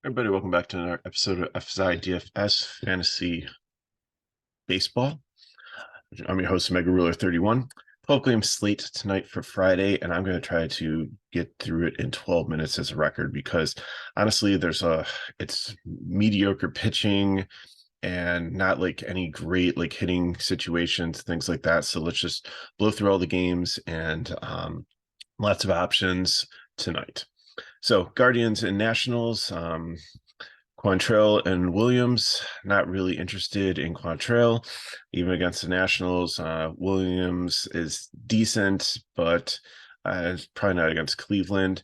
Everybody, welcome back to another episode of FSi DFS Fantasy Baseball. I'm your host, Mega Ruler 31. 12-game slate tonight for Friday, and I'm going to try to get through it in 12 minutes as a record because honestly, it's mediocre pitching and not like any great like hitting situations, things like that. So let's just blow through all the games and lots of options tonight. So Guardians and Nationals. Quantrill and Williams, not really interested in Quantrill, even against the Nationals. Williams is decent, but probably not against Cleveland.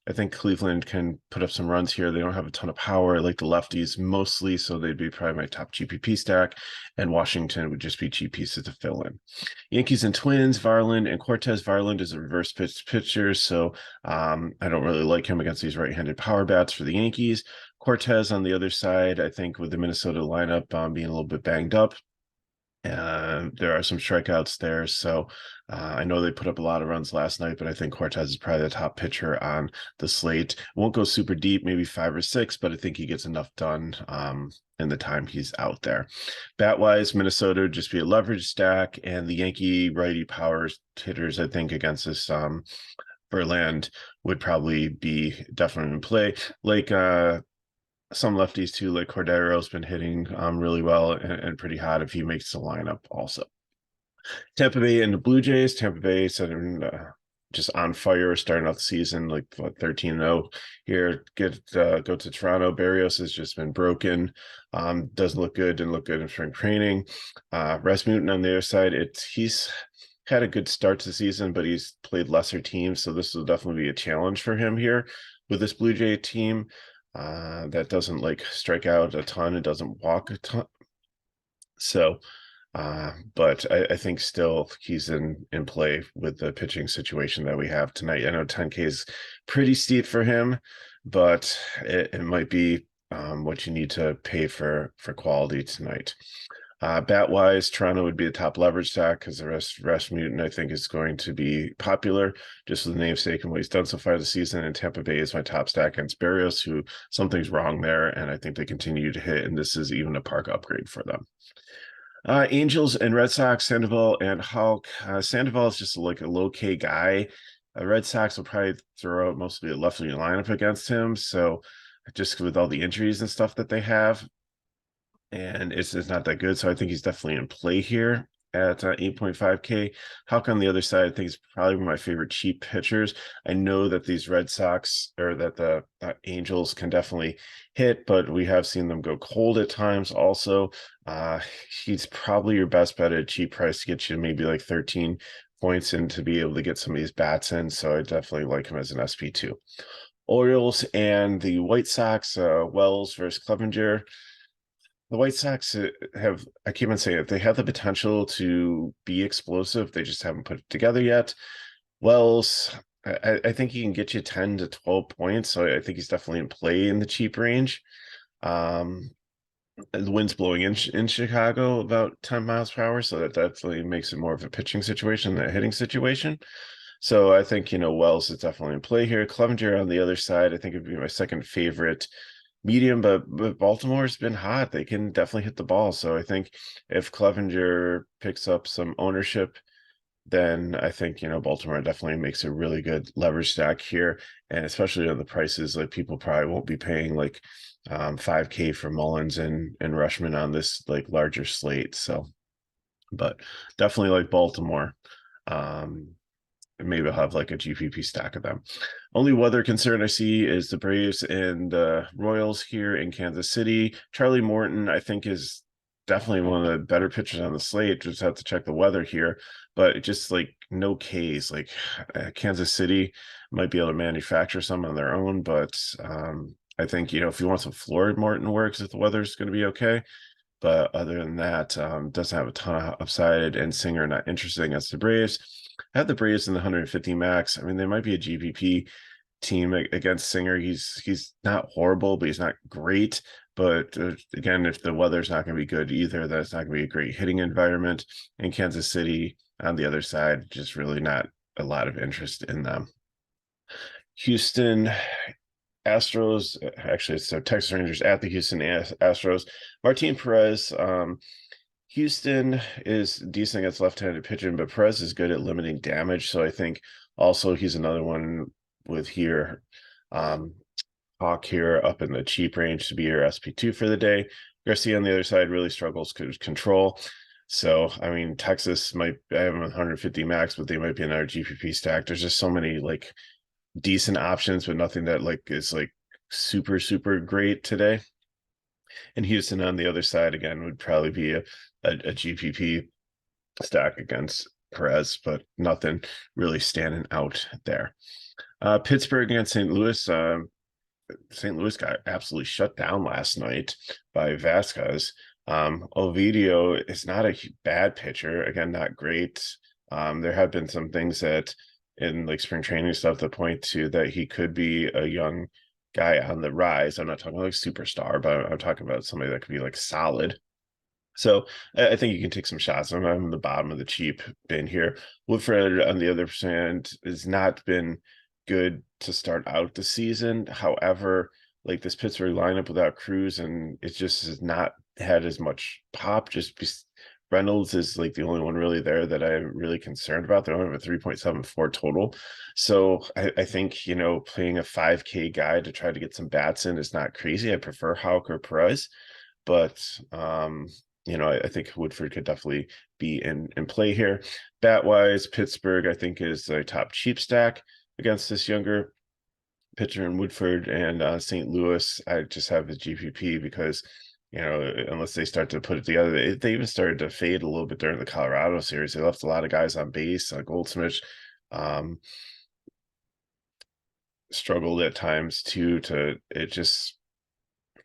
I think Cleveland can put up some runs here. They don't have a ton of power like the lefties mostly, so they'd be probably my top GPP stack, and Washington would just be cheap pieces to fill in. Yankees and Twins, Varland and Cortez. Varland is a reverse pitcher, so I don't really like him against these right-handed power bats for the Yankees. Cortez on the other side, I think with the Minnesota lineup being a little bit banged up, there are some strikeouts there. So I know they put up a lot of runs last night, but I think Cortez is probably the top pitcher on the slate. Won't go super deep, maybe 5 or 6, but I think he gets enough done in the time he's out there. Bat-wise, Minnesota would just be a leverage stack, and the Yankee righty power hitters, I think, against this Verland would probably be definitely in play. Like some lefties too, like Cordero's been hitting really well and pretty hot if he makes the lineup also. Tampa Bay and the Blue Jays. Tampa Bay just on fire starting off the season, like 13-0 here. Go to Toronto. Barrios has just been broken. Doesn't look good. Didn't look good in spring training. Rasmussen on the other side, he's had a good start to the season, but he's played lesser teams, so this will definitely be a challenge for him here with this Blue Jay team that doesn't like strike out a ton. It doesn't walk a ton. So but I think still he's in play with the pitching situation that we have tonight. I know 10K is pretty steep for him, but it might be what you need to pay for quality tonight. Bat-wise, Toronto would be the top leverage stack because the Rasmussen, I think, is going to be popular just with the namesake and what he's done so far this season. And Tampa Bay is my top stack against Barrios, who something's wrong there, and I think they continue to hit, and this is even a park upgrade for them. Angels and Red Sox, Sandoval and Hulk. Sandoval is just like a low-K guy. Red Sox will probably throw out mostly a left-wing lineup against him. So just with all the injuries and stuff that they have, and it's not that good. So I think he's definitely in play here at 8.5K. Hulk on the other side, I think is probably one of my favorite cheap pitchers. I know that these Red Sox or that the Angels can definitely hit, but we have seen them go cold at times also. He's probably your best bet at a cheap price to get you maybe like 13 points in to be able to get some of these bats in. So I definitely like him as an SP2. Orioles and the White Sox, Wells versus Clevenger. The White Sox I keep on saying it, they have the potential to be explosive. They just haven't put it together yet. Wells, I think he can get you 10 to 12 points. So I think he's definitely in play in the cheap range. The wind's blowing in Chicago about 10 miles per hour. So that definitely makes it more of a pitching situation than a hitting situation. So I think, Wells is definitely in play here. Clevenger on the other side, I think it would be my second favorite medium, but Baltimore's been hot. They can definitely hit the ball. So I think if Clevenger picks up some ownership, then I think, Baltimore definitely makes a really good leverage stack here. And especially on the prices, like people probably won't be paying like 5K for Mullins and Rushman on this like larger slate. So, but definitely like Baltimore. Maybe I'll have like a GPP stack of them. Only weather concern I see is the Braves and the Royals here in Kansas City. Charlie Morton, I think, is definitely one of the better pitchers on the slate. Just have to check the weather here, but just like no Ks. Like Kansas City might be able to manufacture some on their own, but I think, if you want some floor, Morton works if the weather's going to be okay. But other than that, doesn't have a ton of upside, and Singer not interested against the Braves. I have the Braves in the 150 max. I mean, they might be a GPP team against Singer. He's not horrible, but he's not great. But again, if the weather's not going to be good either, that's not going to be a great hitting environment. In Kansas City, on the other side, just really not a lot of interest in them. Houston Astros, actually, it's the Texas Rangers at the Houston Astros. Martin Perez, Houston is decent against left-handed pitching, but Perez is good at limiting damage. So I think also he's another one with here. Hawk here up in the cheap range to be your SP2 for the day. Garcia on the other side really struggles to control. So, I mean, Texas might have 150 max, but they might be another GPP stack. There's just so many like decent options, but nothing that like is like super, super great today. And Houston on the other side, again, would probably be a GPP stack against Perez, but nothing really standing out there. Pittsburgh against St. Louis. St. Louis got absolutely shut down last night by Vasquez. Ovidio is not a bad pitcher. Again, not great. There have been some things that in like spring training stuff that point to that he could be a young guy on the rise. I'm not talking like superstar, but I'm talking about somebody that could be like solid. So I think you can take some shots. I'm on the bottom of the cheap bin here. Woodford, on the other hand, has not been good to start out the season. However, like this Pittsburgh lineup without Cruz, and it just has not had as much pop. Reynolds is like the only one really there that I'm really concerned about. They only have a 3.74 total. So I think, you know, playing a 5K guy to try to get some bats in is not crazy. I prefer Houck or Perez, but you know, I think Woodford could definitely be in play here. Bat-wise, Pittsburgh, I think, is a top cheap stack against this younger pitcher in Woodford, and St. Louis, I just have the GPP because, you know, unless they start to put it together, they even started to fade a little bit during the Colorado series. They left a lot of guys on base. Goldsmith struggled at times too.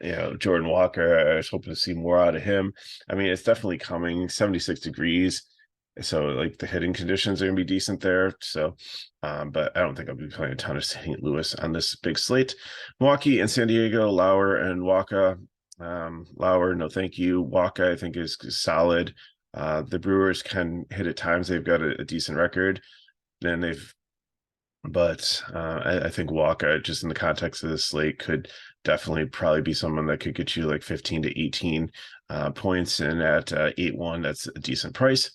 You know, Jordan Walker, I was hoping to see more out of him. I mean, it's definitely coming. 76 degrees. So like the hitting conditions are gonna be decent there. So but I don't think I'll be playing a ton of St. Louis on this big slate. Milwaukee and San Diego, Lauer and Waka. Lauer, no thank you. Waka, I think, is solid. The Brewers can hit at times. They've got a decent record. Then I think Waka, just in the context of the slate, could definitely probably be someone that could get you like 15 to 18 points, and at 8-1, that's a decent price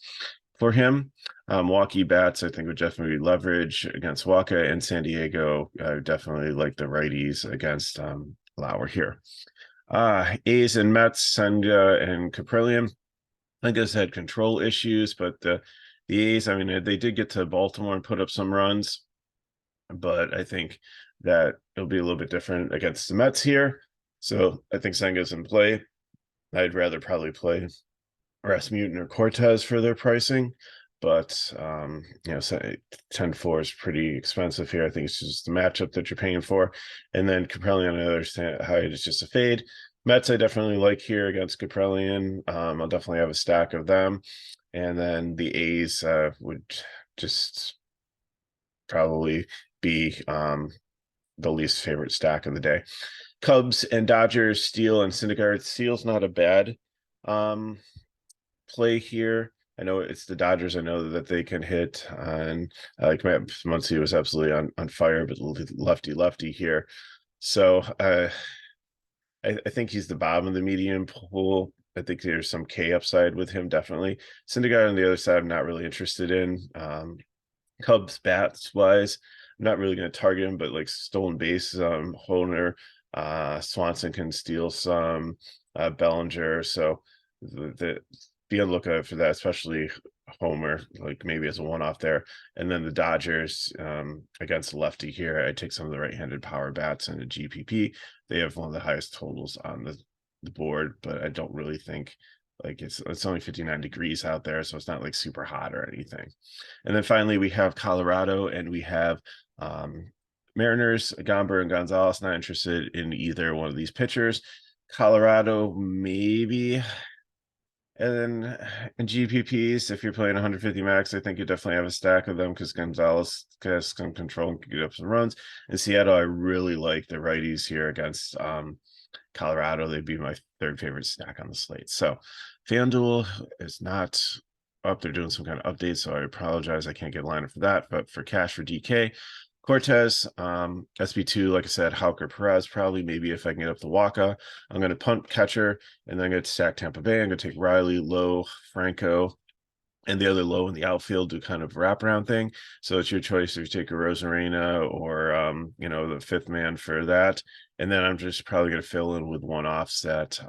for him. Milwaukee bats, I think, would definitely leverage against Waka, and San Diego definitely like the righties against Lauer here. A's and Mets, Senga and Caprillion, I guess, had control issues, but the A's, I mean, they did get to Baltimore and put up some runs, but I think that it'll be a little bit different against the Mets here. So I think Senga's in play. I'd rather probably play Rasmussen or Cortez for their pricing, but you know, 10-4 is pretty expensive here. I think it's just the matchup that you're paying for. And then Caprillion on the other side is just a fade. Mets I definitely like here against Caprillion. I'll definitely have a stack of them. And then the A's would just probably be the least favorite stack of the day. Cubs and Dodgers, Steele and Syndergaard. Steele's not a bad play here. I know it's the Dodgers. I know that they can hit, and like Matt Muncy was absolutely on fire, but lefty here. So I think he's the bottom of the medium pool. I think there's some K upside with him, definitely. Syndergaard on the other side, I'm not really interested in. Cubs bats wise, I'm not really going to target him, but like stolen base, Hoerner, Swanson can steal some, Bellinger. So be on the lookout for that, especially Homer, like maybe as a one-off there. And then the Dodgers against the lefty here, I take some of the right-handed power bats and a GPP. They have one of the highest totals on the board, but I don't really think like it's only 59 degrees out there, so it's not like super hot or anything. And then finally we have Colorado and we have Mariners, Gomber and Gonzalez. Not interested in either one of these pitchers. Colorado maybe. And then in GPPs, if you're playing 150 max, I think you definitely have a stack of them because Gonzalez has some control and can get up some runs. In Seattle, I really like the righties here against Colorado. They'd be my third favorite stack on the slate. So FanDuel is not up. They're doing some kind of update, so I apologize. I can't get a lineup for that. But for cash for DK, Cortez, SB2, like I said, Hauker Perez, probably maybe if I can get up the Waka. I'm going to punt catcher, and then I'm going to stack Tampa Bay. I'm going to take Riley, Lowe, Franco, and the other low in the outfield, do kind of wraparound thing. So it's your choice if you take a Rosarena or the fifth man for that. And then I'm just probably going to fill in with one offset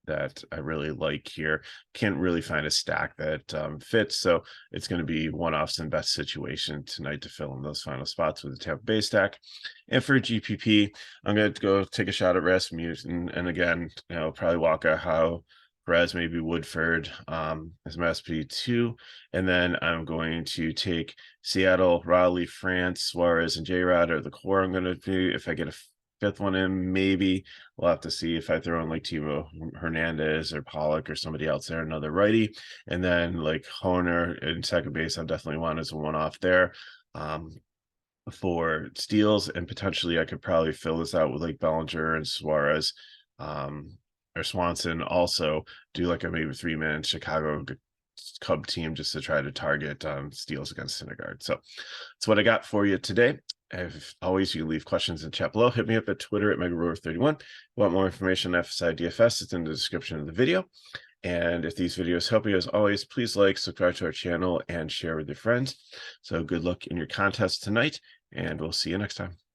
that I really like here. Can't really find a stack that fits. So it's going to be one offs in best situation tonight to fill in those final spots with the Tampa Bay stack. And for GPP, I'm going to go take a shot at Rasmussen. And again, probably Walker, Howe, Perez, maybe Woodford as my SP2. And then I'm going to take Seattle, Raleigh, France, Suarez, and J-Rod are the core I'm going to do. If I get a fifth one in, maybe we'll have to see if I throw in like Timo Hernandez or Pollock or somebody else there, another righty. And then like Honer in second base, I definitely want as a one-off there. For steals, and potentially I could probably fill this out with like Bellinger and Suarez. Or Swanson, also do like a maybe 3-man Chicago Cub team just to try to target steals against Syndergaard. So that's what I got for you today. As always, you can leave questions in chat below. Hit me up at Twitter at MegaRuler31. Want more information on FSi DFS? It's in the description of the video. And if these videos help you, as always, please like, subscribe to our channel, and share with your friends. So good luck in your contest tonight, and we'll see you next time.